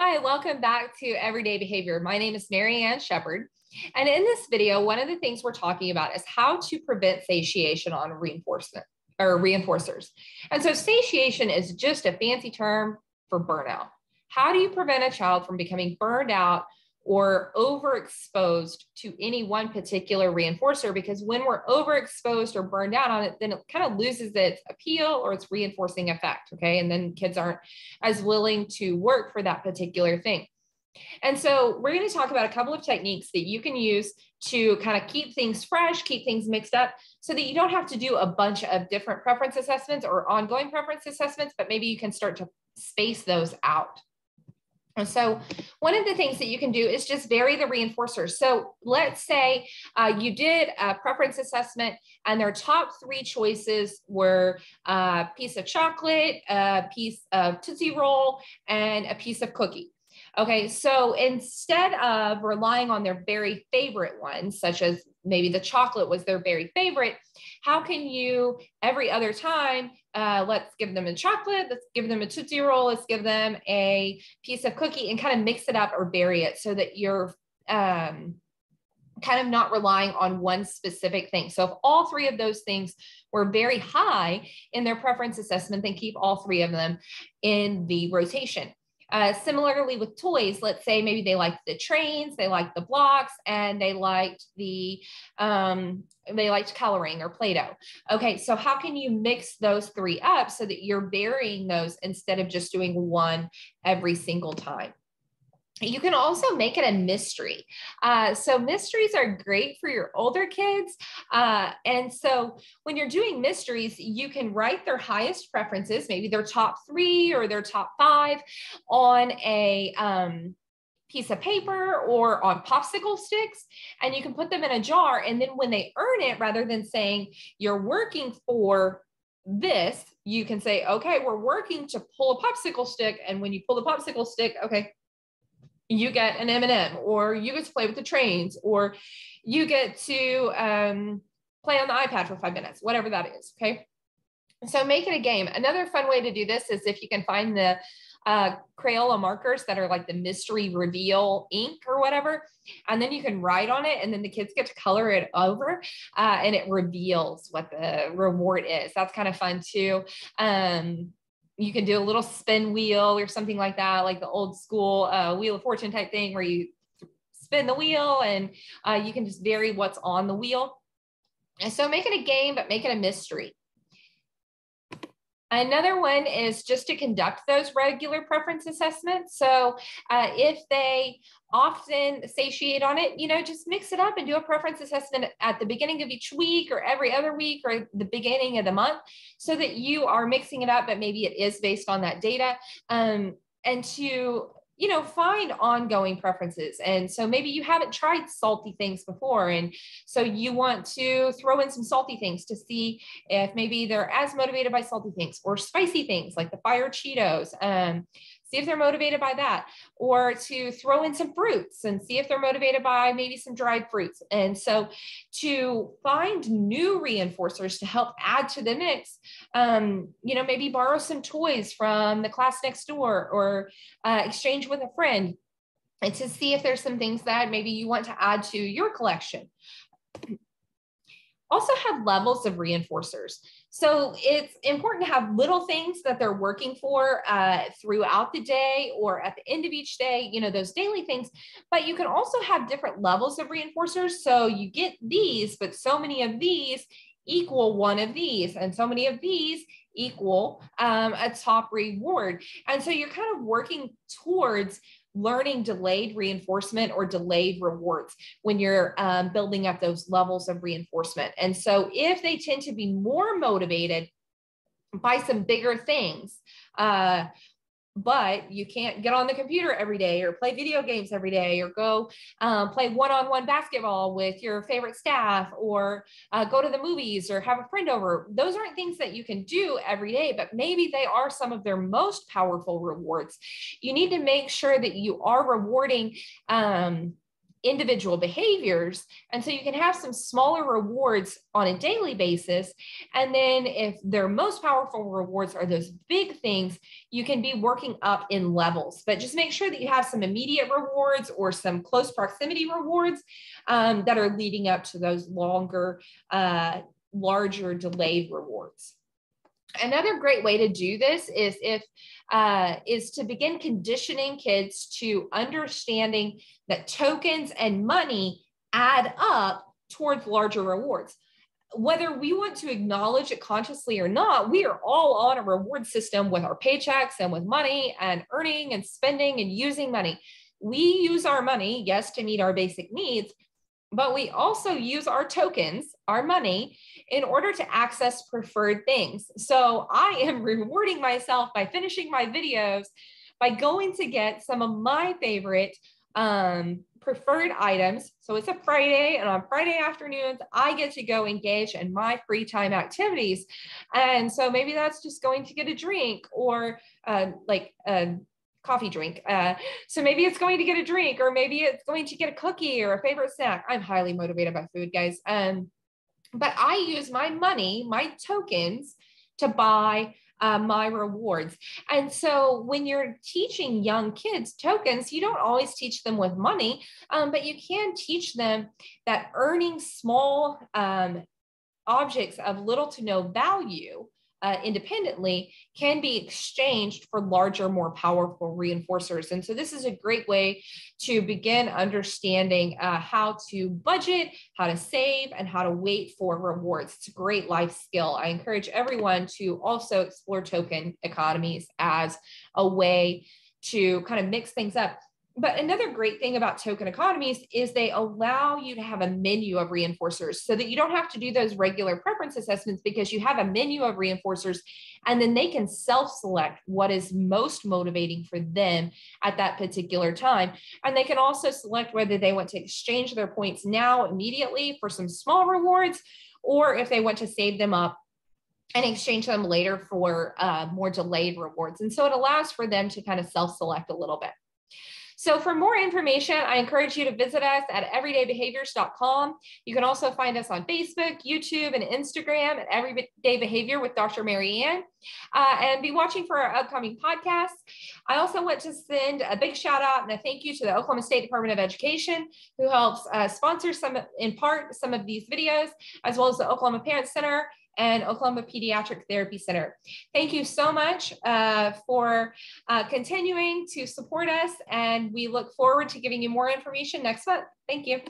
Hi, welcome back to Everyday Behavior. My name is Mary Ann Shepard. And in this video, one of the things we're talking about is how to prevent satiation on reinforcement or reinforcers. And so satiation is just a fancy term for burnout. How do you prevent a child from becoming burned out or overexposed to any one particular reinforcer? Because when we're overexposed or burned out on it, then it kind of loses its appeal or its reinforcing effect, okay? And then kids aren't as willing to work for that particular thing. And so we're going to talk about a couple of techniques that you can use to kind of keep things fresh, keep things mixed up, so that you don't have to do a bunch of different preference assessments or ongoing preference assessments, but maybe you can start to space those out. And so one of the things that you can do is just vary the reinforcers. So let's say you did a preference assessment and their top three choices were a piece of chocolate, a piece of Tootsie Roll, and a piece of cookie. Okay, so instead of relying on their very favorite ones, such as maybe the chocolate was their very favorite, how can you every other time, let's give them a chocolate, let's give them a Tootsie Roll, let's give them a piece of cookie and kind of mix it up or vary it so that you're kind of not relying on one specific thing. So if all three of those things were very high in their preference assessment, then keep all three of them in the rotation. Similarly with toys, let's say maybe they liked the trains, they liked the blocks, and they liked coloring or Play-Doh. Okay, so how can you mix those three up so that you're varying those instead of just doing one every single time? You can also make it a mystery. So mysteries are great for your older kids. And so when you're doing mysteries, you can write their highest preferences, maybe their top three or their top five on a piece of paper or on popsicle sticks, and you can put them in a jar. And then when they earn it, rather than saying you're working for this, you can say, okay, we're working to pull a popsicle stick. And when you pull the popsicle stick, okay, you get an M&M, or you get to play with the trains, or you get to play on the iPad for 5 minutes, whatever that is, okay? So make it a game. Another fun way to do this is if you can find the Crayola markers that are like the mystery reveal ink or whatever, and then you can write on it, and then the kids get to color it over, and it reveals what the reward is. That's kind of fun too. You can do a little spin wheel or something like that, like the old school Wheel of Fortune type thing where you spin the wheel and you can just vary what's on the wheel. And so make it a game, but make it a mystery. Another one is just to conduct those regular preference assessments. So if they often satiate on it, just mix it up and do a preference assessment at the beginning of each week or every other week or the beginning of the month, so that you are mixing it up, but maybe it is based on that data, and to find ongoing preferences. And so maybe you haven't tried salty things before, and so you want to throw in some salty things to see if maybe they're as motivated by salty things or spicy things like the fire Cheetos. See if they're motivated by that, or to throw in some fruits and see if they're motivated by maybe some dried fruits. And so to find new reinforcers to help add to the mix, maybe borrow some toys from the class next door, or exchange with a friend, and to see if there's some things that maybe you want to add to your collection. Also have levels of reinforcers. So it's important to have little things that they're working for throughout the day or at the end of each day, those daily things, but you can also have different levels of reinforcers. So you get these, but so many of these equal one of these, and so many of these equal a top reward. And so you're kind of working towards learning delayed reinforcement or delayed rewards when you're building up those levels of reinforcement. And so if they tend to be more motivated by some bigger things, but you can't get on the computer every day or play video games every day, or go play one-on-one basketball with your favorite staff, or go to the movies or have a friend over. Those aren't things that you can do every day, but maybe they are some of their most powerful rewards. You need to make sure that you are rewarding individual behaviors. And so you can have some smaller rewards on a daily basis. And then if their most powerful rewards are those big things, you can be working up in levels, but just make sure that you have some immediate rewards or some close proximity rewards that are leading up to those longer, larger delayed rewards. Another great way to do this is to begin conditioning kids to understanding that tokens and money add up towards larger rewards. Whether we want to acknowledge it consciously or not, we are all on a reward system with our paychecks and with money and earning and spending and using money. We use our money, yes, to meet our basic needs, but we also use our tokens, our money, in order to access preferred things. So I am rewarding myself by finishing my videos by going to get some of my favorite preferred items. So it's a Friday, and on Friday afternoons, I get to go engage in my free time activities. And so maybe that's just going to get a drink or coffee drink. So maybe it's going to get a drink, or maybe it's going to get a cookie or a favorite snack. I'm highly motivated by food, guys. But I use my money, my tokens, to buy my rewards. And so when you're teaching young kids tokens, you don't always teach them with money, but you can teach them that earning small objects of little to no value independently can be exchanged for larger, more powerful reinforcers. And so this is a great way to begin understanding how to budget, how to save, and how to wait for rewards. It's a great life skill. I encourage everyone to also explore token economies as a way to kind of mix things up. But another great thing about token economies is they allow you to have a menu of reinforcers so that you don't have to do those regular preference assessments, because you have a menu of reinforcers and then they can self-select what is most motivating for them at that particular time. And they can also select whether they want to exchange their points now immediately for some small rewards, or if they want to save them up and exchange them later for more delayed rewards. And so it allows for them to kind of self-select a little bit. So for more information, I encourage you to visit us at everydaybehaviors.com. You can also find us on Facebook, YouTube, and Instagram at Everyday Behavior with Dr. Mary Ann, and be watching for our upcoming podcasts. I also want to send a big shout out and a thank you to the Oklahoma State Department of Education, who helps sponsor in part some of these videos, as well as the Oklahoma Parent Center and Oklahoma Pediatric Therapy Center. Thank you so much for continuing to support us, and we look forward to giving you more information next month. Thank you.